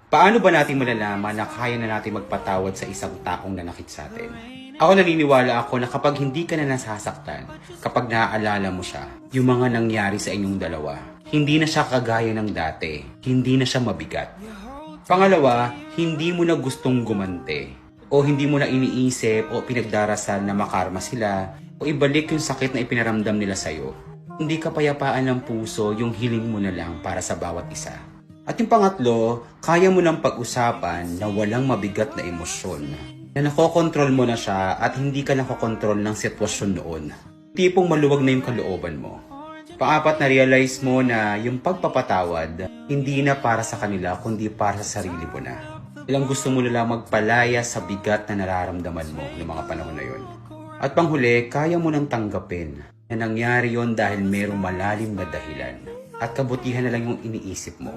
Paano ba natin malalaman na kaya na natin magpatawad sa isang taong nanakit sa atin? Ako naniniwala ako na kapag hindi ka na nasasaktan, kapag naaalala mo siya, yung mga nangyari sa inyong dalawa, hindi na siya kagaya ng dati, hindi na siya mabigat. Pangalawa, hindi mo na gustong gumante, o hindi mo na iniisip o pinagdarasal na makarma sila, o ibalik yung sakit na ipinaramdam nila sa'yo. Hindi kapayapaan ng puso yung hiling mo na lang para sa bawat isa. At yung pangatlo, kaya mo nang pag-usapan na walang mabigat na emosyon. Na nakokontrol mo na siya at hindi ka nakokontrol ng sitwasyon noon. Tipong maluwag na yung kalooban mo. Pang-apat, na realize mo na yung pagpapatawad, hindi na para sa kanila kundi para sa sarili mo na. Ilang gusto mo na lang magpalaya sa bigat na nararamdaman mo noong mga panahon na yun. At panghuli, kaya mo nang tanggapin na nangyari yon dahil mayroong malalim na dahilan. At kabutihan na lang yung iniisip mo.